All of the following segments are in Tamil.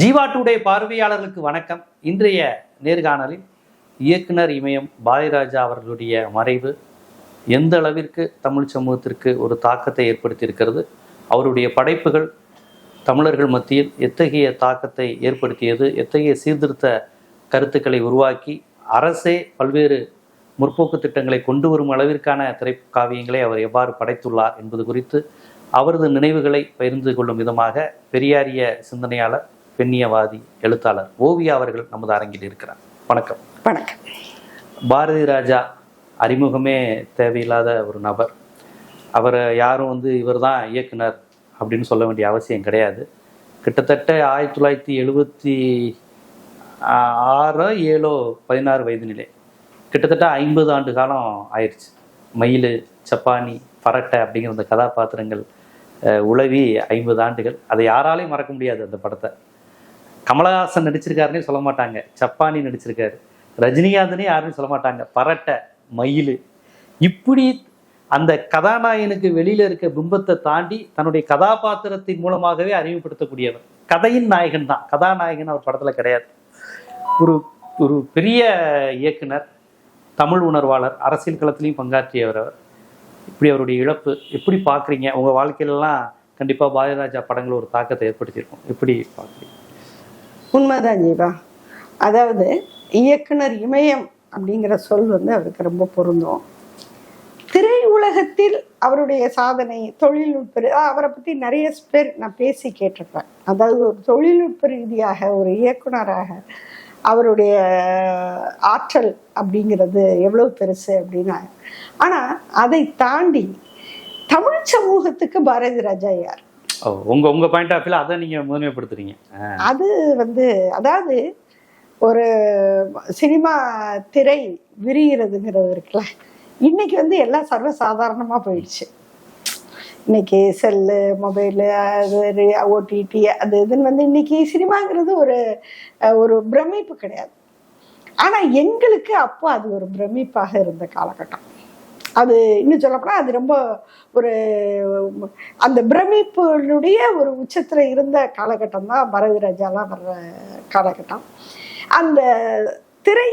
ஜீவா டுடே பார்வையாளர்களுக்கு வணக்கம். இன்றைய நேர்காணலில் இயக்குனர் இமயம் பாரதிராஜா அவர்களுடைய மறைவு எந்த அளவிற்கு தமிழ் சமூகத்திற்கு ஒரு தாக்கத்தை ஏற்படுத்தியிருக்கிறது, அவருடைய படைப்புகள் தமிழர்கள் மத்தியில் எத்தகைய தாக்கத்தை ஏற்படுத்தியது, எத்தகைய சீர்திருத்த கருத்துக்களை உருவாக்கி அரசே பல்வேறு முற்போக்கு திட்டங்களை கொண்டு வரும் அளவிற்கான திரைக்காவியங்களை அவர் எவ்வாறு படைத்துள்ளார் என்பது குறித்து அவரது நினைவுகளை பகிர்ந்து கொள்ளும் விதமாக பெரியாரிய சிந்தனையாளர், பெண்ணியவாதி, எழுத்தாளர் ஓவியா அவர்கள் நமது அரங்கில் இருக்கிறார். வணக்கம். வணக்கம். பாரதி ராஜா அறிமுகமே தேவையில்லாத ஒரு நபர். அவரை யாரும் இவர் தான் இயக்குனர் அப்படின்னு சொல்ல வேண்டிய அவசியம் கிடையாது. கிட்டத்தட்ட 1976 7 16 வயது நிலை, கிட்டத்தட்ட 50 ஆண்டு காலம் ஆயிடுச்சு. மயில், சப்பானி, பரட்டை அப்படிங்கிற அந்த கதாபாத்திரங்கள் உளவி 50 ஆண்டுகள். அதை யாராலையும் மறக்க முடியாது. அந்த படத்தை கமலஹாசன் நடிச்சிருக்காருன்னே சொல்ல மாட்டாங்க, சப்பானி நடிச்சிருக்காரு. ரஜினிகாந்தனே யாருன்னு சொல்ல மாட்டாங்க, பரட்டை, மயில். இப்படி அந்த கதாநாயகனுக்கு வெளியில இருக்க பிம்பத்தை தாண்டி தன்னுடைய கதாபாத்திரத்தின் மூலமாகவே அறிமுகப்படுத்தக்கூடியவர். கதையின் நாயகன் தான், கதாநாயகன் அவர் படத்துல கிடையாது. ஒரு பெரிய இயக்குனர், தமிழ் உணர்வாளர், அரசியல் களத்திலையும் பங்காற்றியவர் அவர். இப்படி அவருடைய இழப்பு எப்படி பார்க்குறீங்க? உங்கள் வாழ்க்கையிலலாம் கண்டிப்பாக பாரதிராஜா படங்கள் ஒரு தாக்கத்தை ஏற்படுத்தியிருக்கும். எப்படி பார்க்குறீங்க? உண்மைதான் ஜீவா. அதாவது இயக்குனர் இமயம் அப்படிங்கிற சொல் அவருக்கு ரொம்ப பொருந்தும். திரை உலகத்தில் அவருடைய சாதனை, தொழில்நுட்ப, அவரை பற்றி நிறைய பேர் நான் பேசி கேட்டிருப்பேன். அதாவது ஒரு தொழில்நுட்ப ரீதியாக ஒரு இயக்குனராக அவருடைய ஆற்றல் அப்படிங்கிறது எவ்வளோ பெருசு அப்படின்னா. ஆனால் அதை தாண்டி தமிழ் சமூகத்துக்கு பாரதி ராஜா யார்? உங்க பாயிண்ட் ஆஃப் வியூல அதை நீங்க முதன்மைப்படுத்துறீங்க. அது அதாவது ஒரு சினிமா திரை விரிகிறதுங்கிறது இருக்குல்ல, இன்னைக்கு எல்லாம் சர்வசாதாரணமா போயிடுச்சு. இன்னைக்கு செல்லு, மொபைலு, அது ஓடிடி, அது இதுன்னு இன்னைக்கு சினிமாங்கிறது ஒரு பிரமிப்பு கிடையாது. ஆனா எங்களுக்கு அப்போ அது ஒரு பிரமிப்பாக இருந்த காலகட்டம். அது இன்னும் சொல்லப்போனா அது ரொம்ப ஒரு அந்த பிரமிப்புடைய ஒரு உச்சத்துல இருந்த காலகட்டம் தான் பாரதிராஜாலாம் வர்ற காலகட்டம். அந்த திரை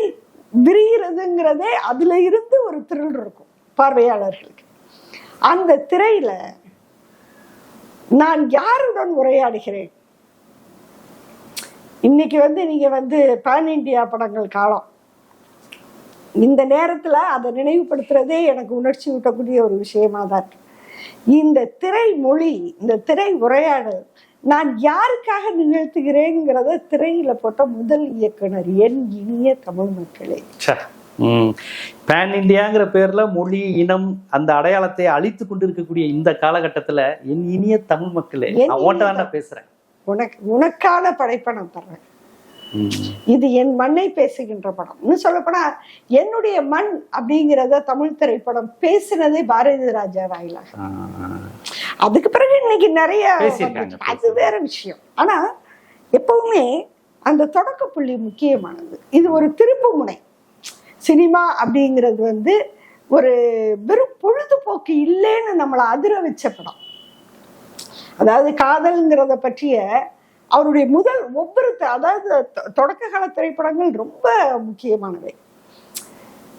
விரிகிறதுங்கிறதே அதுல இருந்து ஒரு த்ரில் இருக்கும் பார்வையாளர்களுக்கு. அந்த திரையில நான் யாருடன் உரையாடுகிறேன்? இன்னைக்கு நீங்க பேன் இண்டியா படங்கள் காலம். இந்த நேரத்துல அதை நினைவுபடுத்துறதே எனக்கு உணர்ச்சி ஊட்டக்கூடிய ஒரு விஷயமா தான் இருக்கு. இந்த திரை மொழி, இந்த திரை உரையாடல் நான் யாருக்காக நிகழ்த்துகிறேங்கிறத திரையில போட்ட முதல் இயக்குனர் என் இனிய தமிழ் மக்களே. பேன் இண்டியாங்கிற பேர்ல மொழி, இனம், அந்த அடையாளத்தை அழித்து கொண்டு இருக்கக்கூடிய இந்த காலகட்டத்துல என் இனிய தமிழ் மக்களே, நான் பேசுறேன். உனக்கான படைப்பை நான் தர்றேன். இது என் மண்ணை பேசுகின்ற படம். இன்னும் சொல்லப்போனா என்னுடைய மண் அப்படிங்கிறத தமிழ் திரைப்படம் பேசினதே பாரதி ராஜா வாயிலாக. அதுக்கு பிறகு இன்னைக்கு நிறைய, அது வேற விஷயம். ஆனா எப்பவுமே அந்த தொடக்க புள்ளி முக்கியமானது. இது ஒரு திருப்பு முனை. சினிமா அப்படிங்கிறது ஒரு வெறும் பொழுதுபோக்கு இல்லைன்னு நம்மளை அதிர வச்ச படம். அதாவது காதல்ங்கிறத பற்றிய அவருடைய முதல் அதாவது தொடக்க கால திரைப்படங்கள் ரொம்ப முக்கியமானவை.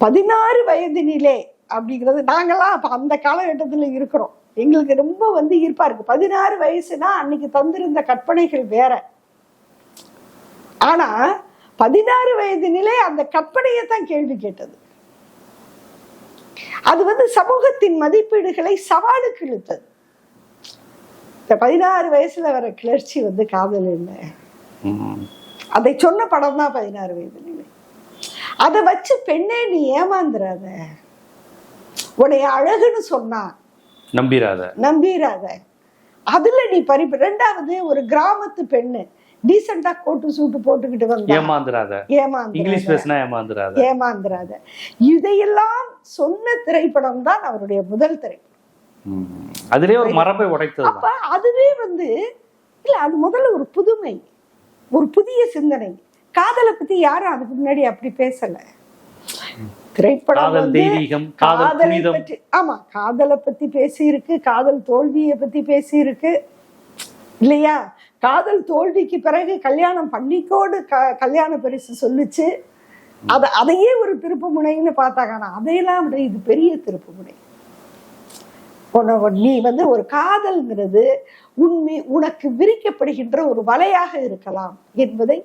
16 வயதினிலே அப்படிங்கிறது நாங்கெல்லாம் அப்ப அந்த காலகட்டத்துல இருக்கிறோம். எங்களுக்கு ரொம்ப ஈர்ப்பா இருக்கு. 16 வயசுனா அன்னைக்கு தந்திருந்த கற்பனைகள் வேற. ஆனா 16 வயதினிலே அந்த கற்பனையை தான் கேள்வி கேட்டது. அது சமூகத்தின் மதிப்பீடுகளை சவாலுக்கு இழுத்தது. 16 வயசுல வர கிளர்ச்சி காதல் இல்லை, அதை சொன்ன படம் தான் 16 வயது நிலை. அதை வச்சு பெண்ணே நீ ஏமாந்துராத, உன்னைய அழகுன்னு சொன்னா நம்பிராத, அதுல நீ ரெண்டாவது ஒரு கிராமத்து பெண்ணு டீசெண்டா கோட்டு சூட்டு போட்டுக்கிட்டு வந்தா ஏமாந்துராத. இதையெல்லாம் சொன்ன திரைப்படம் தான் அவருடைய முதல் திரைப்படம். அதுவே ஒரு மரபை உடைத்தது. அப்ப அதுவே இல்ல, அது முதல்ல ஒரு புதுமை, ஒரு புதிய சிந்தனை. காதலை பத்தி யாரும் அதுக்கு முன்னாடி அப்படி பேசல. திரைப்படம் காதலை பற்றி, ஆமா, காதலை பத்தி பேசி இருக்கு, காதல் தோல்வியை பத்தி பேசி இருக்கு இல்லையா? காதல் தோல்விக்கு பிறகு கல்யாணம் பண்ணிக்கோடு கல்யாண பரிசு சொல்லுச்சு. அதையே ஒரு திருப்பு முனைன்னு பார்த்தாங்க. ஆனா அதையெல்லாம் விட இது பெரிய திருப்பு முனை. நீ வந்து ஒரு காதல்ங்கிறது உனக்கு விரிக்கப்படுகின்ற ஒரு வலையாக இருக்கலாம் என்பதை,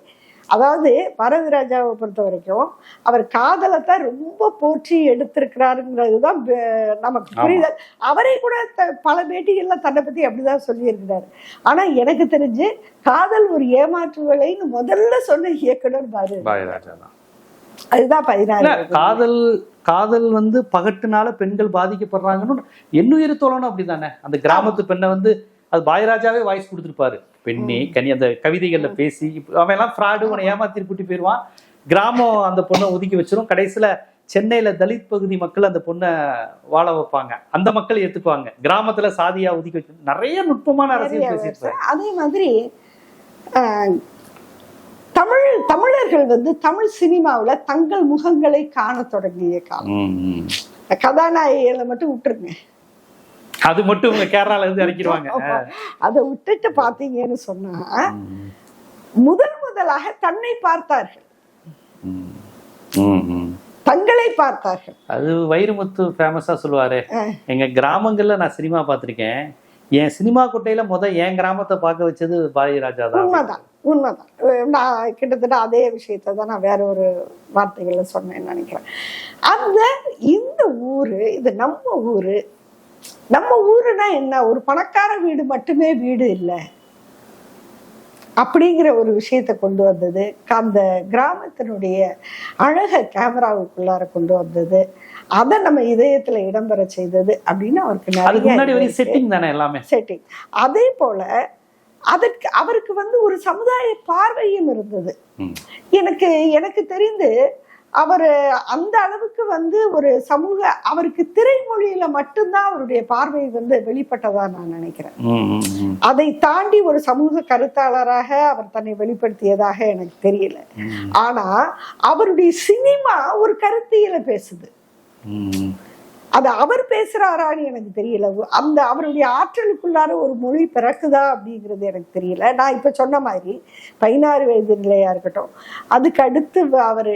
அதாவது பாரதிராஜாவை பொறுத்த வரைக்கும் அவர் காதலைத்தான் ரொம்ப போற்றி எடுத்திருக்கிறாருங்கிறதுதான் நமக்கு புரிதல். அவரை கூட பல பேட்டிகள்ல தன்னை பத்தி அப்படிதான் சொல்லியிருக்கிறாரு. ஆனா எனக்கு தெரிஞ்சு காதல் ஒரு ஏமாற்றுவலைன்னு முதல்ல சொன்ன இயக்குனர் பாரதிராஜா தான். அதுதான் 16. காதல் வந்து பகட்டுனால பெண்கள் பாதிக்கப்படுறாங்கன்னு எண்ணுயிர் தோழனும் அப்படித்தானே. அந்த கிராமத்து பெண்ணை வந்து அது பாயராஜாவே வாய்ஸ் கொடுத்துருப்பாரு. பெண்ணே கனி அந்த கவிதைகள்ல பேசி அவன் எல்லாம் ஃப்ராடு, உன ஏமாத்திட்டு கூட்டி போயிடுவான். கிராமம் அந்த பொண்ணை ஒதுக்கி வச்சிரும். கடைசியில சென்னையில தலித் பகுதி மக்கள் அந்த பொண்ணை வாழ வைப்பாங்க. அந்த மக்கள் ஏத்துக்குவாங்க. கிராமத்துல சாதியா ஒதுக்கி வச்சு நிறைய நுட்பமான அரசியல் பேசியிருப்பாரு. அதே மாதிரி தமிழர்கள் வந்து தமிழ் சினிமாவுல தங்கள் முகங்களை காண தொடங்கிய காலம். கதாநாயகிகளை மட்டும் விட்டுருங்க, அது மட்டும் உங்க கேரளால இருந்து இறக்கிடுவாங்க. அதை விட்டுட்டு பாத்தீங்கன்னு சொன்னா முதலாக தன்னை பார்த்தார்கள், தங்களை பார்த்தார்கள். அது வைரமுத்து ஃபேமஸா சொல்லுவாரு, எங்க கிராமங்கள்ல நான் சினிமா பார்த்திருக்கேன், என் சினிமா கொட்டையில என் கிராமத்தை பார்க்க வச்சது பாரதிராஜா தான். உண்மைதான். நான் கிட்டத்தட்ட அதே விஷயத்த தான் நான் வேற ஒரு வார்த்தைகள்ல சொன்னேன்னு நினைக்கிறேன். இந்த ஊரு, இது நம்ம ஊரு. நம்ம ஊருனா என்ன, ஒரு பணக்கார வீடு மட்டுமே வீடு இல்லை அப்படிங்கிற ஒரு விஷயத்த கொண்டு வந்தது. அந்த கிராமத்தினுடைய அழக கேமராவுக்குள்ளார கொண்டு வந்தது. அதை நம்ம இதயத்துல இடம்பெற செய்தது அப்படின்னு அவருக்கு நிறைய செட்டிங் தானே, எல்லாமே செட்டிங். அதே போல அவருக்கு வந்து ஒரு சமுதாய பார்வையும் இருந்தது. எனக்கு தெரிந்து அவர் அந்த அளவுக்கு வந்து ஒரு சமூக, அவருக்கு திரைமொழியில மட்டும்தான் அவருடைய பார்வை வந்து வெளிப்பட்டதா நான் நினைக்கிறேன். அதை தாண்டி ஒரு சமூக கருத்தாளராக அவர் தன்னை வெளிப்படுத்தியதாக எனக்கு தெரியல. ஆனா அவருடைய சினிமா ஒரு கருத்தியல பேசுது. அது அவர் பேசுறாரான்னு எனக்கு தெரியல. அவருடைய ஆற்றலுக்குள்ளார ஒரு மொழி பிறக்குதா அப்படிங்கிறது எனக்கு தெரியல. நான் இப்ப சொன்ன மாதிரி 16 வயது நிலையா இருக்கட்டும், அதுக்கு அடுத்து அவர்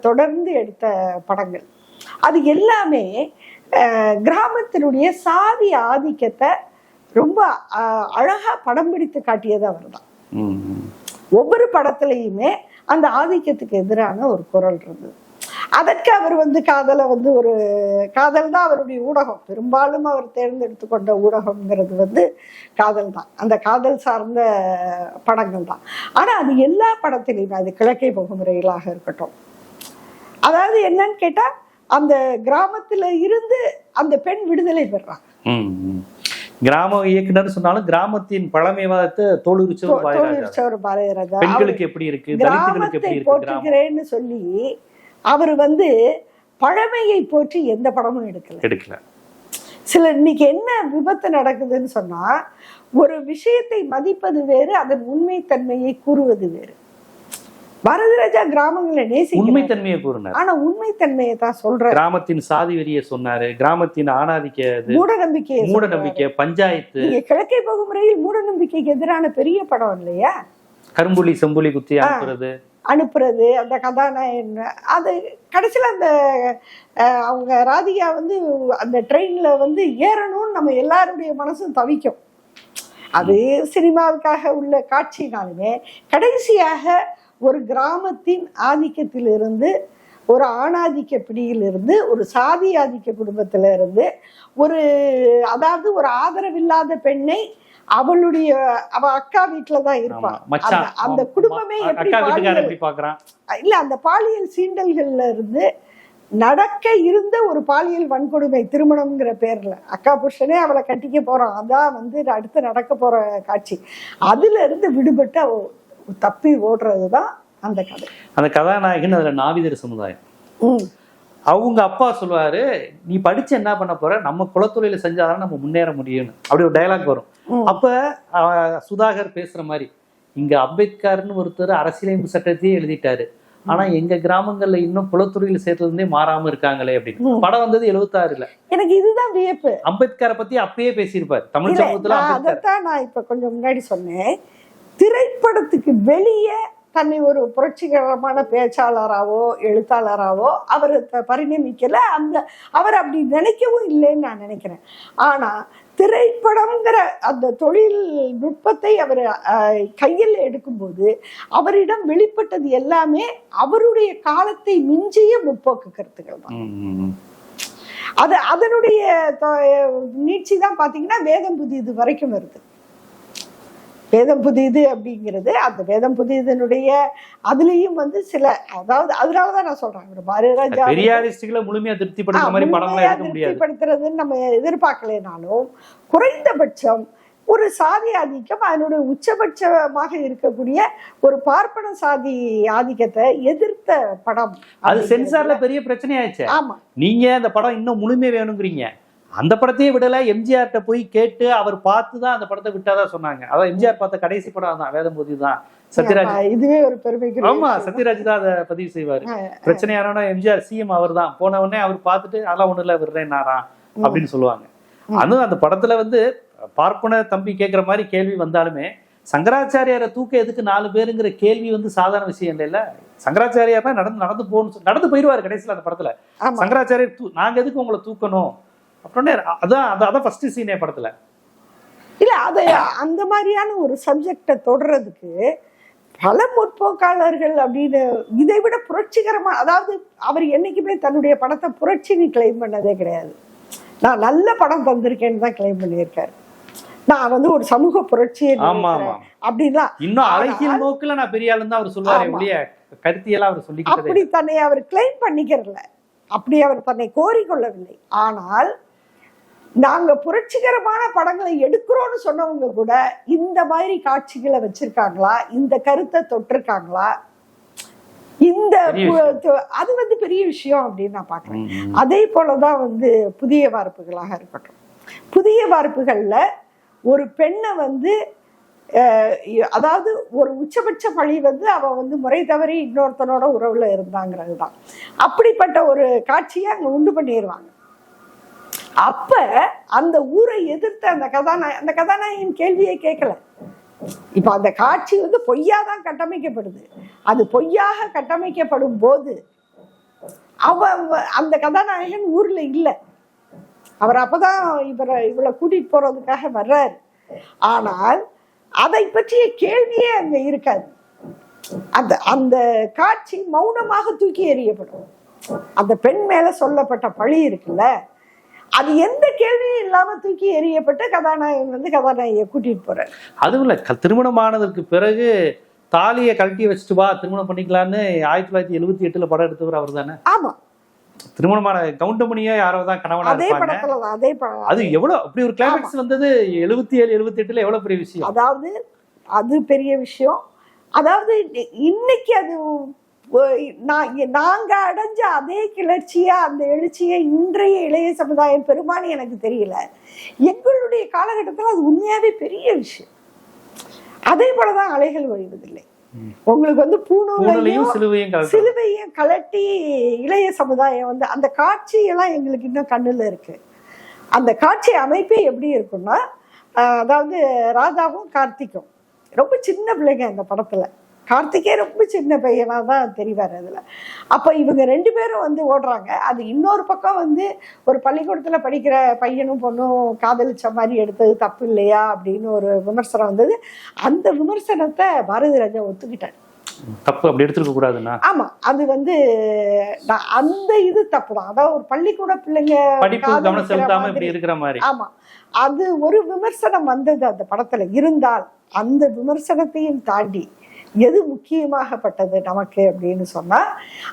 தொடர்ந்து எடுத்த படங்கள், அது எல்லாமே கிராமத்தினுடைய சாதி ஆதிக்கத்தை ரொம்ப அழகா படம் பிடித்து காட்டியது அவர் தான். ஒவ்வொரு படத்திலையுமே அந்த ஆதிக்கத்துக்கு எதிரான ஒரு குரல் இருந்தது. அதற்கு அவர் வந்து காதலை வந்து ஒரு காதல் தான் அவருடைய ஊடகம். பெரும்பாலும் அவர் தேர்ந்தெடுத்து கொண்ட ஊடகம்ங்கிறது வந்து காதல் தான். அந்த காதல் சார்ந்த படங்கள் தான். ஆனா அது எல்லா படத்திலையுமே, அது கிழக்கே போகும் ரயிலாக இருக்கட்டும், அதாவது என்னன்னு கேட்டா அந்த கிராமத்துல இருந்து அந்த பெண் விடுதலை பெறாங்க. கிராம இயக்குனர் சொன்னாலும் கிராமத்தின் பழமைவாதத்தை தோலுரிச்சவர் பாரதிராஜா. பெண்களுக்கு எப்படி இருக்கு, தலித்துகளுக்கு எப்படி இருக்கு போட்டுக்கிறேன்னு சொல்லி அவர் வந்து பழமையை போற்றி எந்த படமும் எடுக்கல. சில இன்னைக்கு என்ன விபத்து நடக்குதுன்னு சொன்னா, ஒரு விஷயத்தை மதிப்பது வேறு, அதன் உண்மைத்தன்மையை கூறுவது வேறு. பாரதிராஜா கிராமங்களை நேசிக்க உண்மைத்தன்மையை கூறினார். ஆனா உண்மைத்தன்மையை தான் சொல்ற. கிராமத்தின் சாதி வெறியை சொன்னாரு, கிராமத்தின் ஆணாதிக்க, மூடநம்பிக்கை, பஞ்சாயத்து. கிழக்கே போகும் ரயில் மூடநம்பிக்கைக்கு எதிரான பெரிய படம் இல்லையா? கரும்புலி செம்புலி குத்தி அனுப்புறது, அந்த கதாநாயகன். அது கடைசியில் அந்த அவங்க ராதிகா வந்து அந்த ட்ரெயின்ல வந்து ஏறணும்னு நம்ம எல்லாருடைய மனசும் தவிக்கும். அது சினிமாவுக்காக உள்ள காட்சினாலுமே கடைசியாக ஒரு கிராமத்தின் ஆதிக்கத்திலிருந்து, ஒரு ஆணாதிக்க பிடியிலிருந்து, ஒரு சாதி ஆதிக்க குடும்பத்தில இருந்து, அதாவது ஒரு ஆதரவில்லாத பெண்ணை அவ அக்கா வீட்டுலதான் இருப்பான், அந்த குடும்பமே இல்ல அந்த பாலியல் சீண்டல்கள்ல இருந்து நடக்க இருந்த ஒரு பாலியல் வன்கொடுமை, திருமணம்ங்கிற பேர்ல அக்கா புருஷனே அவளை கட்டிக்க போறான், அதான் வந்து அடுத்து நடக்க போற காட்சி. அதுல இருந்து விடுபட்டு தப்பி ஓடுறதுதான் அந்த கதை. அந்த கதாநாயகன் அதுல நாவிதர் சமுதாயம். அவங்க அப்பா சொல்லுவாரு, நீ படிச்சு என்ன பண்ண போற, நம்ம குலத்தொழில செஞ்சாதான் நம்ம முன்னேற முடியும்னு. அப்படி ஒரு டைலாக் வரும். அப்ப சுதாகர் பேசுற மாதிரி, இங்க அம்பேத்கர்னு ஒருத்தர் அரசியலமைப்பு சட்டத்தையே எழுதிட்டாரு, ஆனா எங்க கிராமங்கள்ல இன்னும் குலத்தொழில சேர்த்ததுமே மாறாம இருக்காங்களே அப்படின்னு. படம் வந்தது 76ல. எனக்கு இதுதான் வியப்பு. அம்பேத்கரை பத்தி அப்பயே பேசியிருப்பாரு தமிழ் சமூகத்துல. அதைத்தான் நான் இப்ப கொஞ்சம் முன்னாடி சொன்னேன். திரைப்படத்துக்கு வெளியே தன்னை ஒரு புரட்சிகரமான பேச்சாளராவோ எழுத்தாளராவோ அவர் பரிணமிக்கல. அவர் அப்படி நினைக்கவும் இல்லைன்னு நான் நினைக்கிறேன். ஆனா திரைப்படம்ங்கிற அந்த தொழில் நுட்பத்தை அவர் கையில் எடுக்கும்போது அவரிடம் வெளிப்பட்டது எல்லாமே அவருடைய காலத்தை மிஞ்சிய முற்போக்கு கருத்துக்கள் தான். அதனுடைய நீட்சி தான் பாத்தீங்கன்னா வேதம் புதியது வரைக்கும் வருது. வேதம் புதியது அப்படிங்கிறது அந்த வேதம் புதியதனுடைய அதுலயும் சில, அதாவது அதனாலதான் நான் சொல்றேன் பாரதிராஜா முழுமையா திருப்திப்படுத்துறதுன்னு நம்ம எதிர்பார்க்கலைனாலும் குறைந்தபட்சம் ஒரு சாதி ஆதிக்கம் அதனுடைய உச்சபட்சமாக இருக்கக்கூடிய ஒரு பார்ப்பன சாதி ஆதிக்கத்தை எதிர்த்த படம். அது சென்சார்ல பெரிய பிரச்சனையாச்சு. ஆமா, நீங்க அந்த படம் இன்னும் முழுமையா வேணுங்கிறீங்க. அந்த படத்தையே விடல, எம்ஜிஆர்ட்ட போய் கேட்டு அவர் பார்த்துதான் அந்த படத்தை விட்டாதான் சொன்னாங்க. அதான் எம்ஜிஆர் பார்த்த கடைசி படம் தான் வேதம் புதியது தான். சத்யராஜ், இதுவே ஒரு பெருமைக்கு. ஆமா, சத்யராஜ் தான் அதை பதிவு செய்வாரு. பிரச்சனையான எம்ஜிஆர் சிஎம் அவர் தான். போன உடனே அவர் பார்த்துட்டு அதெல்லாம் ஒண்ணு இல்ல விடுறேன்னாராம் அப்படின்னு சொல்லுவாங்க. அதுவும் அந்த படத்துல பார்ப்பன தம்பி கேட்கிற மாதிரி கேள்வி வந்தாலுமே சங்கராச்சாரியாரை தூக்க எதுக்கு 4 பேருங்கிற கேள்வி சாதாரண விஷயம் இல்ல. சங்கராச்சாரியார் நடந்து போயிடுவாரு கடைசியில அந்த படத்துல. சங்கராச்சாரியர் நாங்க எதுக்கு உங்களை தூக்கணும் அப்படின்னே அதான் ஃபர்ஸ்ட் சீனே படத்துல. இல்ல அது அந்த மாதிரியான ஒரு சப்ஜெக்டை தொடர்றதுக்கு பல முற்போக்காளர்கள் அப்படின்னு இதை விட புரட்சிகரமா, அதாவது அவர் என்னைக்குமே தன்னுடைய படத்தை புரட்சின்னு கிளைம் பண்ணதே கிடையாது. நான் நல்ல படம் தந்திருக்கேன்னு தான் கிளைம் பண்ணியிருக்காரு. நான் ஒரு சமூக புரட்சி அப்படின்லாம் இன்னும் அரசியல் நோக்குல நான் பெரிய ஆளு தான் அவர் சொல்லுவாரு. கருத்தியெல்லாம் அவர் சொல்லி அப்படி தன்னை அவர் கிளைம் பண்ணிக்கிறல, அப்படி அவர் தன்னை கோரிக்கொள்ளவில்லை. ஆனால் நாங்க புரட்சிகரமான படங்களை எடுக்கிறோம்னு சொன்னவங்க கூட இந்த மாதிரி காட்சிகளை வச்சிருக்காங்களா, இந்த கருத்தை தொட்டிருக்காங்களா, இந்த அது பெரிய விஷயம் அப்படின்னு நான் பாக்குறேன். அதே போலதான் புதிய வார்ப்புகளாக இருக்கட்டும். புதிய வார்ப்புகள்ல ஒரு பெண்ணை அதாவது ஒரு உச்சபட்ச பழி அவ முறை தவறி இன்னொருத்தனோட உறவுல இருந்தாங்கிறது தான். அப்படிப்பட்ட ஒரு காட்சியை அங்க உண்டு பண்ணிடுவாங்க. அப்ப அந்த ஊரை எதிர்த்த அந்த கதாநாயகன் கேள்வியை கேட்கல. இப்ப அந்த காட்சி பொய்யாதான் கட்டமைக்கப்படுது. அது பொய்யாக கட்டமைக்கப்படும் போது அந்த கதாநாயகன் ஊர்ல இல்ல. அவர் அப்பதான் இவளை கூட்டிட்டு போறதுக்காக வர்றாரு. ஆனால் அதை பற்றிய கேள்வியே அங்க இருக்காது. அந்த காட்சி மௌனமாக தூக்கி எறியப்படும். அந்த பெண் மேல சொல்லப்பட்ட பழி இருக்குல்ல, அது எந்த கேள்வியும் இல்லாம தூக்கி எறியப்பட்டு கதாநாயகன் கதாநாயகியை கூட்டிட்டு போறாரு. அதுவும் இல்ல, திருமணம் ஆனதுக்கு பிறகு தாலியை கழட்டி வச்சுட்டு வா திருமணம் பண்ணிக்கலான்னு 1978 படம் எடுத்தவர் அவர் தானே. ஆமா, திருமணமான கவுண்டமணியோ யாரோ தான் கணவனா இருப்பாங்க. அது எவ்வளவு அப்படி ஒரு கிளைமேக்ஸ் 77 78 எவ்வளவு பெரிய விஷயம். அதாவது அது பெரிய விஷயம். அதாவது இன்னைக்கு அது நாங்க அடைஞ்ச அதே கிளர்ச்சியா அந்த எழுச்சியை இன்றைய இளைய சமுதாயம் பெருமானு எனக்கு தெரியல. எங்களுடைய காலகட்டத்தில் அது உண்மையாவே பெரிய விஷயம். அதே போலதான் அலைகள் ஒழிவதில்லை. உங்களுக்கு பூணூலையும் சிலுவையும் கலட்டி இளைய சமுதாயம் அந்த காட்சியெல்லாம் எங்களுக்கு இன்னும் கண்ணுல இருக்கு. அந்த காட்சி அமைப்பே எப்படி இருக்குன்னா, அதாவது ராதாவும் கார்த்திக்கும் ரொம்ப சின்ன பிள்ளைங்க அந்த படத்துல. கார்த்திகே ரொம்ப சின்ன பையனா தான் தெரிவாரு அதுல. அப்ப இவங்க 2 பேரும் ஓடுறாங்க. அது இன்னொரு பக்கம் ஒரு பள்ளிக்கூடத்துல படிக்கிற பையனும் பொண்ணும் காதலிச்ச மாதிரி எடுத்தது தப்பு இல்லையா அப்படின்னு ஒரு விமர்சனம் வந்தது. அந்த விமர்சனத்தை பாரதிராஜா ஒத்துக்கிட்டாரு. தப்பு அப்படி எடுத்துக்க கூடாதுன்னா. ஆமா, அது அந்த இது தப்புதான். அதாவது ஒரு பள்ளிக்கூட பிள்ளைங்க இருக்கிற மாதிரி. ஆமா, அது ஒரு விமர்சனம் வந்தது அந்த படத்துல. இருந்தால் அந்த விமர்சனத்தையும் தாண்டி எது முக்கியமாகப்பட்டது நமக்கு அப்படின்னு சொன்னா,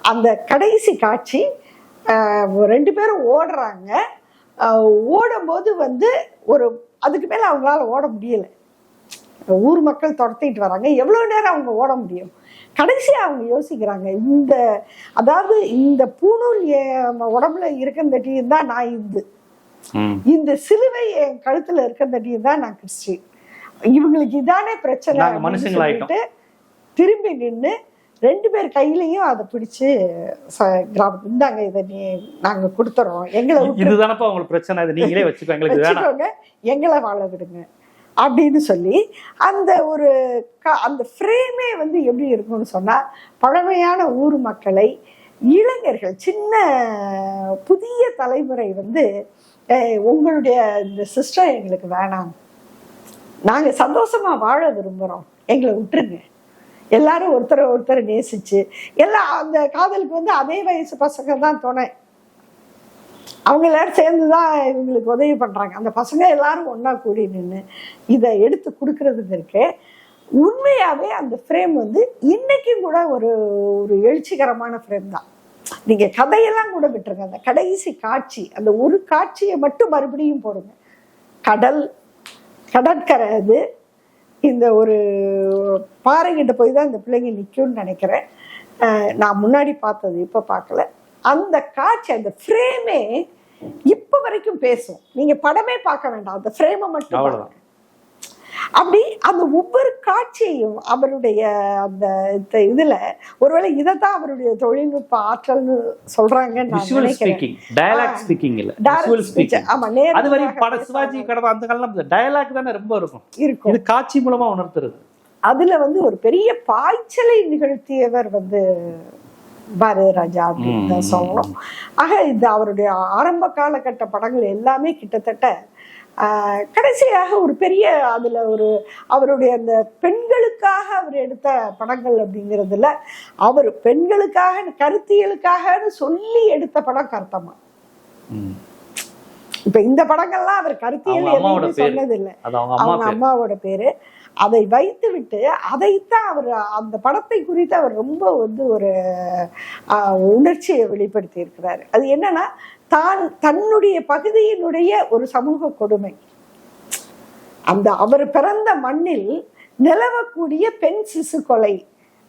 அந்த கடைசி காட்சி 2 பேரும் ஓடுறாங்க. ஓடும்போது ஒரு அதுக்கு மேல அவங்களால ஓட முடியல. ஊர் மக்கள் துரத்திட்டு வராங்க. எவ்வளவு நேரம் அவங்க ஓட முடியும்? கடைசியா அவங்க யோசிக்கிறாங்க, அதாவது இந்த பூணூல் உடம்புல இருக்கந்தட்டியும் தான் நான் இந்த சிலுவை என் கழுத்துல இருக்கந்தட்டியும் தான் நான் கிறிஸ்டின். இவங்களுக்கு இதானே பிரச்சனை. திரும்பி நின்று 2 பேர் கையிலையும் அதை பிடிச்சு இந்தாங்க, இதை நாங்க கொடுத்துறோம், எங்களை இதுதானப்பா உங்களுக்கு பிரச்சனை, இதை நீங்களே வச்சுக்கோங்க, எங்களை வாழ விடுங்க அப்படின்னு சொல்லி அந்த ஒரு அந்த ஃப்ரேமே வந்து எப்படி இருக்கும்னு சொன்னா, பழமையான ஊர் மக்களை, இளைஞர்கள், சின்ன புதிய தலைமுறை வந்து உங்களுடைய இந்த சிஸ்டம் எங்களுக்கு வேணாம், நாங்க சந்தோஷமா வாழ விரும்புறோம், எங்களை விட்டுருங்க, எல்லாரும் ஒருத்தரை நேசிச்சு, எல்லாம் அந்த காதலுக்கு வந்து அதே வயசு பசங்க தான் துணை, அவங்க எல்லாரும் சேர்ந்துதான் இவங்களுக்கு உதவி பண்றாங்க. அந்த பசங்க எல்லாரும் ஒன்னா கூடி நின்று இதை எடுத்து கொடுக்கறதுக்கு இருக்கு. உண்மையாவே அந்த ஃப்ரேம் வந்து இன்னைக்கும் கூட ஒரு ஒரு எழுச்சிகரமான ஃப்ரேம் தான். நீங்க கதையெல்லாம் கூட விட்டுருங்க, அந்த கடைசி காட்சி, அந்த ஒரு காட்சியை மட்டும் மறுபடியும் போடுங்க. கடற்கரை அது, இந்த ஒரு பாறைகிட்ட போய் தான் இந்த பிள்ளைங்க நிற்கும்னு நினைக்கிறேன். நான் முன்னாடி பார்த்தது, இப்போ பார்க்கல. அந்த காட்சி, அந்த ஃப்ரேமே இப்ப வரைக்கும் பேசும். நீங்க படமே பார்க்க வேண்டாம், அந்த ஃப்ரேமை மட்டும். அப்படி அந்த ஒவ்வொரு காட்சியையும் அவருடைய அந்த இதுல ஒருவேளை இதைத்தான் அவருடைய தொழில்நுட்ப ஆற்றல்னு சொல்றாங்கன்னு நான் நினைக்கிறேன். காட்சி மூலமா உணர்த்துறது. அதுல வந்து ஒரு பெரிய பாய்ச்சலை நிகழ்த்தியவர் வந்து பாரதி ராஜா அப்படின்னு தான் சொல்லணும். ஆக இது அவருடைய ஆரம்ப காலகட்ட படங்கள் எல்லாமே கிட்டத்தட்ட கடைசியாக ஒரு பெரிய அதுல ஒரு அவருடைய அந்த பெண்களுக்காக அவர் எடுத்த படங்கள் அப்படிங்கிறதுல, அவர் பெண்களுக்காக கருத்தியலுக்காகன்னு சொல்லி எடுத்த படம் கருத்தம்மா. இப்ப இந்த படங்கள்லாம் அவர் கருத்தியல் எதுவும் சொன்னது இல்லை, அவங்க அம்மாவோட பேரு. அதை வைத்து விட்டு அதைத்தான் அவர் அந்த படத்தை குறித்து அவர் ரொம்ப வந்து ஒரு உணர்ச்சியை வெளிப்படுத்தி இருக்கிறாரு. அது என்னன்னா, தன்னுடைய பகுதியினுடைய ஒரு சமூக கொடுமை, அந்த அவர் பிறந்த மண்ணில் நிலவக்கூடிய பெண் சிசு கொலை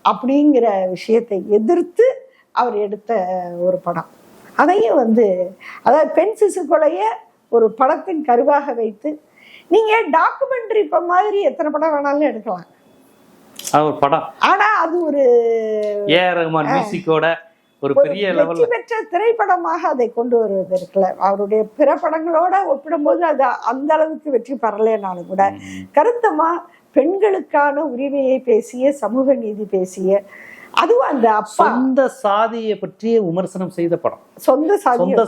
அப்படிங்கிற விஷயத்தை எதிர்த்து அவர் எடுத்த ஒரு படம். அதையும் வந்து, அதாவது பெண் சிசு கொலைய ஒரு படத்தின் கருவாக வைத்து நீங்க டாக்குமெண்ட்ரி இப்ப மாதிரி எத்தனை படம் வேணாலும் எடுக்கலாம் படம். ஆனா அது ஒரு ஒரு பெரிய வெற்றி பெற்ற திரைப்படமாக அதை கொண்டு வருவது இருக்குல்ல. அவருடைய பிற படங்களோட ஒப்பிடும்போது அது அந்த அளவுக்கு வெற்றி பெறலைனாலும் கூட, கருத்தமா பெண்களுக்கான உரிமையை பேசிய, சமூக நீதி பேசிய, அதுவும் அந்த சொந்த சாதியை பற்றிய விமர்சனம் செய்த படம். சொந்த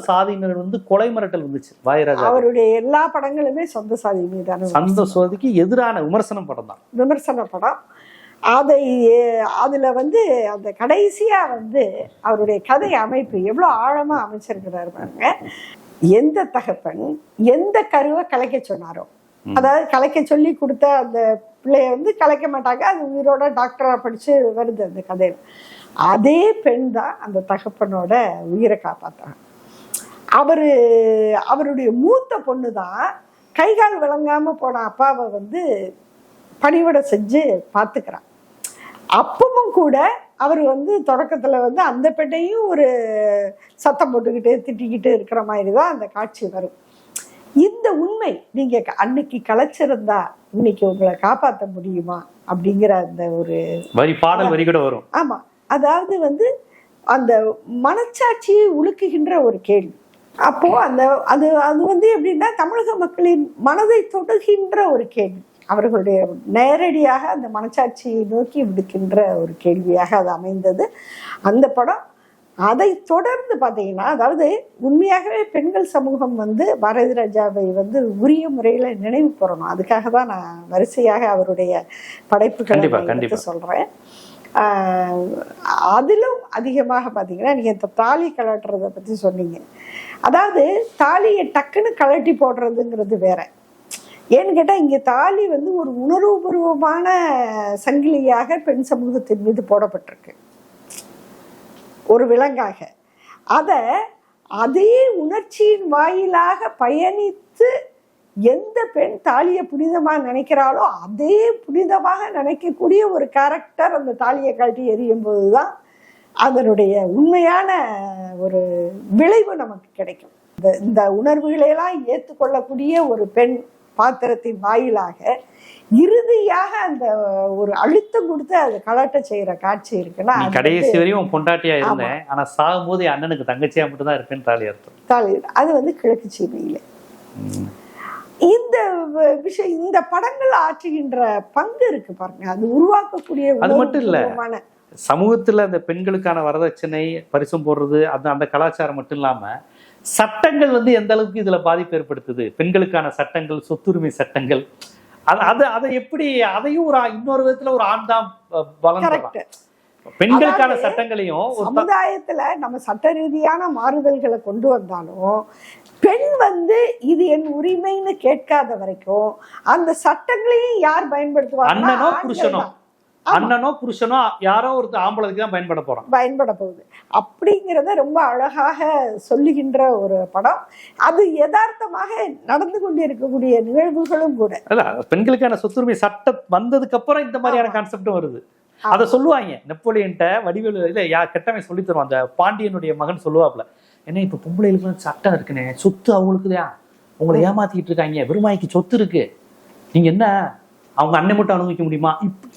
சாதியினர் வந்து கொலை மிரட்டல் வந்துச்சு பாரதிராஜா. அவருடைய எல்லா படங்களுமே சொந்த சாதி மீதான, சொந்த சாதிக்கு எதிரான விமர்சன படம் தான், விமர்சன படம். அதுல வந்து அந்த கடைசியா வந்து அவருடைய கதை அமைப்பு எவ்வளவு ஆழமா அமைச்சிருக்கிறாரு பாருங்க. எந்த தகப்பன் எந்த கருவை கலைக்க சொன்னாரோ, அதாவது கலைக்க சொல்லி கொடுத்த அந்த பிள்ளைய வந்து கலைக்க மாட்டாங்க, அது உயிரோட டாக்டரா படிச்சு வருது அந்த கதையில. அதே பெண் தான் அந்த தகப்பனோட உயிரை காப்பாத்தாங்க. அவருடைய மூத்த பொண்ணு தான் கைகால் விளங்காம போன அப்பாவை வந்து பணிவிட செஞ்சு பார்த்துக்கிறான். அப்பவும் கூட அவர் வந்து தொடக்கத்துல வந்து அந்த பெண்ணையும் ஒரு சத்தம் போட்டுக்கிட்டு திட்டிக்கிட்டு இருக்கிற மாதிரி தான் அந்த காட்சி வரும். இந்த உண்மை நீங்க அன்னைக்கு கலைச்சிருந்தா இன்னைக்கு உங்களை காப்பாற்ற முடியுமா அப்படிங்கிற அந்த ஒரு பாடல் வரி கூட வரும். ஆமா, அதாவது வந்து அந்த மனச்சாட்சியை உலுக்குகின்ற ஒரு கேள்வி. அப்போ அந்த அது அது வந்து எப்படின்னா, தமிழக மக்களின் மனதை தொடுகின்ற ஒரு கேள்வி, அவர்களுடைய நேரடியாக அந்த மனச்சாட்சியை நோக்கி விடுக்கின்ற ஒரு கேள்வியாக அது அமைந்தது அந்த படம். அதை தொடர்ந்து பார்த்தீங்கன்னா, அதாவது உண்மையாகவே பெண்கள் சமூகம் வந்து பாரதி ராஜாவை வந்து உரிய முறையில் நினைவு பெறணும். அதுக்காக தான் நான் வரிசையாக அவருடைய படைப்புகளை சொல்றேன். அதிலும் அதிகமாக பார்த்தீங்கன்னா, நீங்கள் இந்த தாலி கலட்டுறதை பற்றி சொன்னீங்க. அதாவது தாலியை டக்குன்னு கலட்டி போடுறதுங்கிறது வேற. ஏன்னு கேட்டால், இங்கே தாலி வந்து ஒரு உணர்வுபூர்வமான சங்கிலியாக பெண் சமூகத்தின் மீது போடப்பட்டிருக்கு, ஒரு விலங்காக. அதே உணர்ச்சியின் வாயிலாக பயணித்து எந்த பெண் தாலியை புனிதமாக நினைக்கிறாளோ அதே புனிதமாக நினைக்கக்கூடிய ஒரு கேரக்டர் அந்த தாலியை கழட்டி எறியும் போதுதான் அதனுடைய உண்மையான ஒரு விளைவு நமக்கு கிடைக்கும். இந்த உணர்வுகளையெல்லாம் ஏற்றுக்கொள்ளக்கூடிய ஒரு பெண் பாத்திரத்தின் வாயிலாக இறுதியாக அந்த ஒரு அழுத்தம் கொடுத்து அதை கலட்ட செய்யற காட்சி இருக்குன்னா, கடைசி வரையும் பொண்டாட்டியா இருந்தேன், ஆனா சாகும்போது அண்ணனுக்கு தங்கச்சியா மட்டும் தான் இருப்பேன்னு தாலி அர்த்தம். தாலி அது வந்து கிழக்கு சீமையில. இந்த விஷயம், இந்த படங்கள் ஆற்றுகின்ற பங்கு இருக்கு பாருங்க, அது உருவாக்கக்கூடிய அது மட்டும் இல்ல, சமூகத்துல அந்த பெண்களுக்கான வரதட்சணை பரிசம் போடுறது அந்த கலாச்சாரம் மட்டும் இல்லாம சட்டங்கள் எந்த அளவுக்கு இதுல பாதிப்பு ஏற்படுத்துது, பெண்களுக்கான சட்டங்கள், சொத்துரிமை சட்டங்கள், அதை எப்படி அதையும் ஒரு இன்னொரு விதத்துல ஒரு ஆண் தான் பலம். பெண்களுக்கான சட்டங்களையும் சமுதாயத்துல நம்ம சட்ட ரீதியான மாறுதல்களை கொண்டு வந்தாலும் பெண் இது என் உரிமைன்னு கேட்காத வரைக்கும் அந்த சட்டங்களையும் யார் பயன்படுத்துவாங்க? அண்ணனோ புருஷனோ யாரோ ஒரு ஆம்பளைக்கு தான் பயன்பட போகுது. அப்படிங்கிறத ரொம்ப அழகாக சொல்லுகின்ற ஒரு படம். அது யதார்த்தமாக நடந்து கொண்டிருக்கக்கூடிய நிகழ்வுகளும் கூட. பெண்களுக்கான சொத்துரிமை சட்டம் வந்ததுக்கு அப்புறம் இந்த மாதிரியான கான்செப்டும் வருது. அதை சொல்லுவாங்க நெப்போலியன்ட்ட வடிவேலு இல்ல கெட்டவன் சொல்லி தருவான். அந்த பாண்டியனுடைய மகன் சொல்லுவாப்ல, என்ன இப்ப பொம்பளைகளுக்கு சட்டம் இருக்குனே, சொத்து அவங்களுக்குதான், உங்களை ஏமாத்திட்டு இருக்காங்க, வெறுமாய்க்கு சொத்து இருக்கு, நீங்க என்ன அவங்க அன்னை மட்டும் அனுபவிக்க முடியுமா,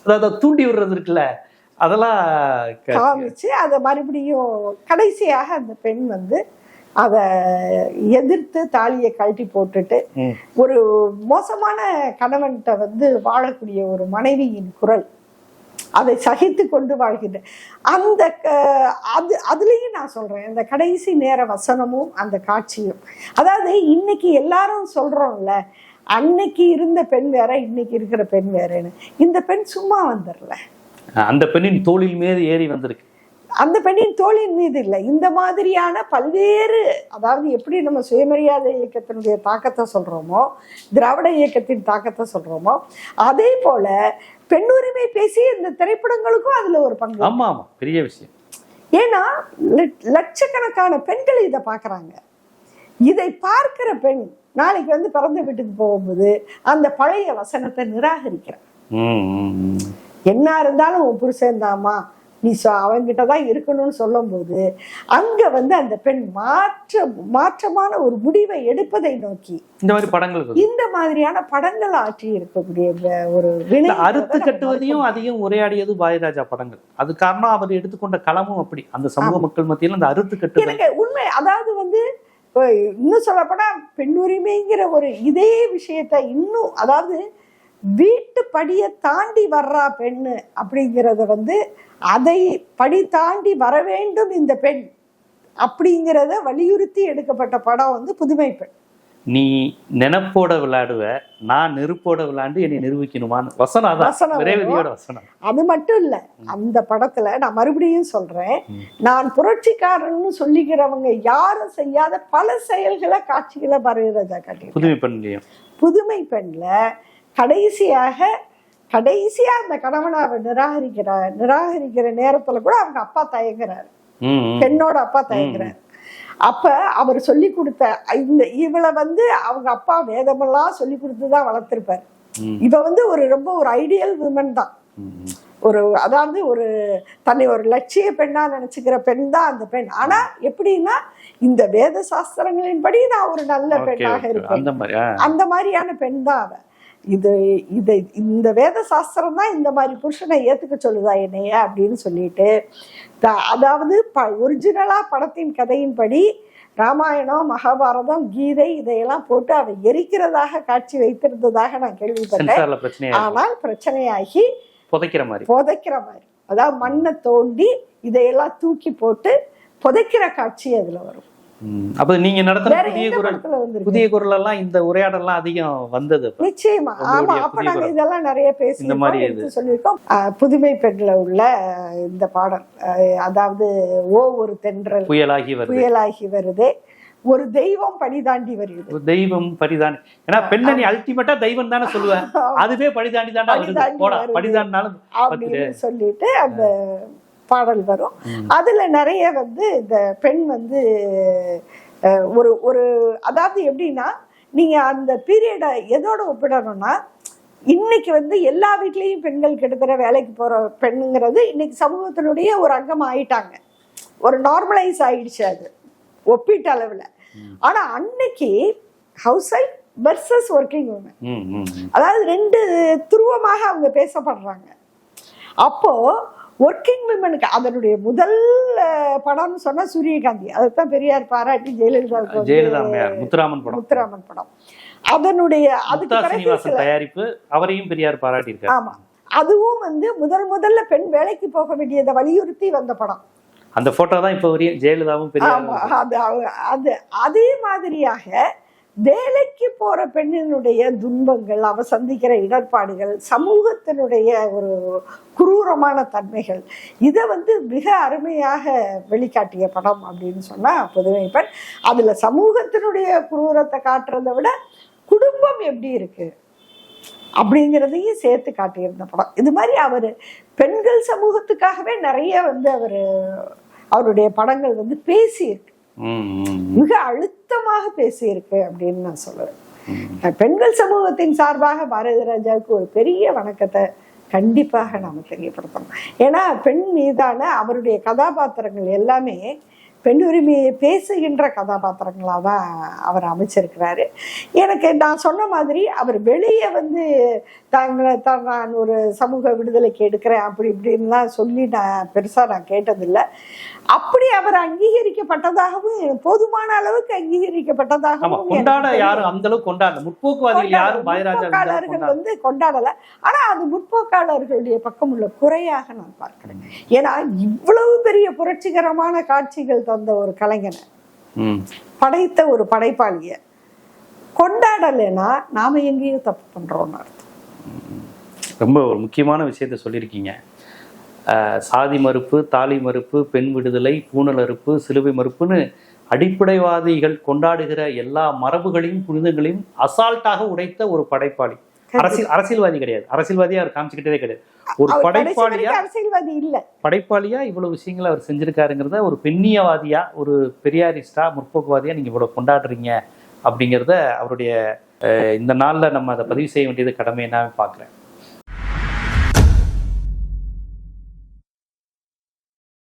அதாவது தூண்டி விடுறது இருக்குல்ல, அதெல்லாம் காமிச்சு அதை மறுபடியும் கடைசியாக அந்த பெண் அதை எதிர்த்து தாலியை கழட்டி போட்டுட்டு ஒரு மோசமான கணவன்கிட்ட வாழக்கூடிய ஒரு மனைவியின் குரல், அதை சகித்து கொண்டு வாழ்கின்ற அந்த அதுலயும் நான் சொல்றேன், இந்த கடைசி நேர வசனமும் அந்த காட்சியும். அதாவது இன்னைக்கு எல்லாரும் சொல்றோம்ல, அன்னைக்கு இருந்த பெண் வேற, இன்னைக்கு இருக்கிற பெண் வேறன்னு. இந்த பெண் சும்மா வந்துடல, அந்த பெண்ணின் தோளின் மீது ஏறி வந்திருக்கு. அந்த பெண்ணின் தோளின் மீது இல்லை, இந்த மாதிரியான பல்வேறு, அதாவது எப்படி நம்ம சுயமரியாதை இயக்கத்தினுடைய தாக்கத்தை சொல்றோமோ, திராவிட இயக்கத்தின் தாக்கத்தை சொல்றோமோ, அதே போல பெண் உரிமை பேசி இந்த திரைப்படங்களுக்கும் அதுல ஒரு பங்கு. ஆமா ஆமா, பெரிய விஷயம். ஏன்னா லட்சக்கணக்கான பெண்கள் இதை பாக்குறாங்க. இதை பார்க்கிற பெண் நாளைக்கு பிறந்த வீட்டுக்கு போகும்போது அந்த பழைய வசனத்தை நிராகரிக்கிறான். என்ன இருந்தாலும் உன் புருஷன் தாமா, நீ அவங்கிட்டதான் இருக்கணும்னு சொல்லும் போது அங்க அந்த பெண் மாற்றமான ஒரு முடிவை எடுப்பதை நோக்கி இந்த மாதிரியான படங்கள் ஆற்றி இருக்கக்கூடிய ஒரு அறுத்து கட்டுவதையும் அதையும் உரையாடியது பாரதிராஜா படங்கள். அது காரணம் அவர் எடுத்துக்கொண்ட களமும் அப்படி அந்த சமூக மக்கள் மத்தியில் அந்த அறுத்து கட்டு எனக்கு உண்மை. அதாவது இன்னும் சொல்லப்போனா பெண் உரிமைங்கிற ஒரு இதே விஷயத்த இன்னும், அதாவது வீட்டு படியை தாண்டி வர்றா பெண்ணு அப்படிங்கிறத அதை படி தாண்டி வர வேண்டும் இந்த பெண் அப்படிங்கிறத வலியுறுத்தி எடுக்கப்பட்ட படம் புதுமை பெண். நீ நினைப்போட விளையாடுவ, நான் நெருப்போட விளையாண்டு என்னை நிரூபிக்கணுமான்னு வசனம். அது மட்டும் இல்ல, அந்த படத்துல நான் மறுபடியும் சொல்றேன், நான் புரட்சிக்காரன்னு சொல்லிக்கிறவங்க யாரும் செய்யாத பல செயல்களை, காட்சிகளை பாரதிராஜா காட்டி. புதுமை பெண்ல கடைசியா அந்த கணவனை அவன் நிராகரிக்கிற நேரத்துல கூட அவங்க அப்பா தயங்குறாரு, பெண்ணோட அப்பா தயங்குறாரு. அப்ப அவர் சொல்லி கொடுத்த இவளை அவங்க அப்பா வேதமெல்லாம் சொல்லி கொடுத்துதான் வளர்த்திருப்பாரு. இவ ரொம்ப ஒரு ஐடியல் விமன் தான், அதாவது ஒரு தன்னை ஒரு லட்சிய பெண்ணா நினைச்சுக்கிற பெண் தான் அந்த பெண். ஆனா எப்படின்னா இந்த வேத சாஸ்திரங்களின்படி நான் ஒரு நல்ல பெண்ணாக இருப்பேன், அந்த மாதிரியான பெண் தான் அவ. இந்த வேத சாஸ்திரம் தான் இந்த மாதிரி புருஷனை ஏத்துக்க சொல்லுதா என்னைய அப்படின்னு சொல்லிட்டு, அதாவது ஒரிஜினலா படத்தின் கதையின்படி ராமாயணம், மகாபாரதம், கீதை இதையெல்லாம் போட்டு அவ எரிக்கிறதாக காட்சி வைத்திருந்ததாக நான் கேள்விப்பட்டேன். ஆனால் பிரச்சனையாகி புதைக்கிற மாதிரி, அதாவது மண்ணை தோண்டி இதையெல்லாம் தூக்கி போட்டு புதைக்கிற காட்சி அதுல வரும். அப்ப நீங்க நடத்துற புதிய குரல் எல்லாம் இந்த உரையாடலாம் அதிகம் வந்தது. நிச்சயமா, ஆமா. அப்ப நாங்க இதெல்லாம் நிறைய பேசி சொல்லியிருக்கோம். புதுமை பெண்ல உள்ள இந்த பாடல், அதாவது ஒரு தென்றல் புயலாகி வருதே, ஒரு தெய்வம் படிதாண்டி வருது, தெய்வம் படிதாண்டி. ஏன்னா பெண்ணை நீ அல்டிமேட்டா தெய்வம் தானே சொல்லுவேன், அதுவே படிதாண்டி தாண்டா படிதாண்டினாலும் அப்படின்னு சொல்லிட்டு அந்த பாடல் வரும். அதுல நிறைய இந்த பெண் ஒரு அதாவது எப்படின்னா, நீங்க அந்த பீரியட எதோட ஒப்பிடணும்னா, இன்னைக்கு எல்லா வீட்லயும் பெண்கள் கிட்டத்தட்ட வேலைக்கு போற பெண்ணுங்கிறது இன்னைக்கு சமூகத்தினுடைய ஒரு அங்கம் ஆயிட்டாங்க, ஒரு நார்மலைஸ் ஆயிடுச்சு அது ஒப்பீட்டு அளவுல. ஆனா அன்னைக்கு housewife versus working woman, அதாவது ரெண்டு துருவமாக அவங்க பேசப்படுறாங்க. அப்போ ஒர்க்கிங் விமனுக்கு அதனுடைய முதல் படம்னு சொன்னா சூரியகாந்தி, அதுதான் பெரியார் பாராட்டி ஜெயலலிதா முத்துராமன் படம். அதனுடைய அதுக்கு முக்தா பிறகு சீனிவாசன் தயாரிப்பு, அவரையும் பெரியார் பாராட்டியிருக்காரு. ஆமா, அதுவும் வந்து முதல்ல பெண் வேலைக்கு போக வேண்டியதை வலியுறுத்தி வந்த படம். அந்த போட்டோ தான் இப்ப வரையும் ஜெயலலிதாவும் ஆமா, அது அதே மாதிரியாக வேலைக்கு போற பெண்ணினுடைய துன்பங்கள், அவ சந்திக்கிற இடர்பாடுகள், சமூகத்தினுடைய ஒரு குரூரமான தன்மைகள், இதை வந்து மிக அருமையாக வெளிக்காட்டிய படம் அப்படின்னு சொன்னா புதுமை பெண். அதுல சமூகத்தினுடைய குரூரத்தை காட்டுறதை விட குடும்பம் எப்படி இருக்கு அப்படிங்கிறதையும் சேர்த்து காட்டியிருந்த படம். இது மாதிரி அவரு பெண்கள் சமூகத்துக்காகவே நிறைய வந்து அவருடைய படங்கள் வந்து பேசியிருக்கு, மிக அழுத்தமாக பேசியிருக்கு அப்படின்னு நான் சொல்லுவேன். பெண்கள் சமூகத்தின் சார்பாக பாரதி ராஜாவுக்கு ஒரு பெரிய வணக்கத்தை கண்டிப்பாக நாம தெரியப்படுத்தணும். ஏன்னா பெண் மீதான அவருடைய கதாபாத்திரங்கள் எல்லாமே பெண் உரிமையை பேசுகின்ற கதாபாத்திரங்களாக தான் அவர் அமைச்சிருக்கிறாரு. எனக்கு நான் சொன்ன மாதிரி அவர் வெளியே வந்து நான் ஒரு சமூக விடுதலைக்கு எடுக்கிறேன் அப்படி இப்படின்லாம் சொல்லி நான் கேட்டதில்லை. அப்படி அவர் அங்கீகரிக்கப்பட்டதாகவும், போதுமான அளவுக்கு அங்கீகரிக்கப்பட்டதாகவும் முற்போக்காளர்கள் வந்து கொண்டாடல. ஆனா அது முற்போக்காளர்களுடைய பக்கம் உள்ள குறையாக நான் பார்க்கிறேன். ஏன்னா இவ்வளவு பெரிய புரட்சிகரமான காட்சிகள் தந்த ஒரு கலைஞனை, படைத்த ஒரு படைப்பாளிய கொண்டாடலைன்னா நாம எங்கேயோ தப்பு பண்றோம்னு அர்த்தம். ரொம்ப ஒரு முக்கியமான விஷயத்த சொல்லியிருக்கீங்க. சாதி மறுப்பு, தாலி மறுப்பு, பெண் விடுதலை, பூணல் அறுப்பு, சிலுவை மறுப்புன்னு அடிப்படைவாதிகள் கொண்டாடுகிற எல்லா மரபுகளையும் புனிதங்களையும் அசால்ட்டாக உடைத்த ஒரு படைப்பாளி. அரசியல்வாதி கிடையாது, அரசியல்வாதியா அவர் காமிச்சுக்கிட்டே கிடையாது. ஒரு அரசியல்வாதி இல்ல, படைப்பாளியா இவ்வளவு விஷயங்களை அவர் செஞ்சிருக்காருங்கிறத ஒரு பெண்ணியவாதியா, ஒரு பெரியாரிஸ்டா, முற்போக்குவாதியா நீங்க இவ்வளவு கொண்டாடுறீங்க அப்படிங்கிறத அவருடைய இந்த நாள்ல நம்ம அதை பதிவு செய்ய வேண்டியது கடமை என்ன பாக்குறேன்.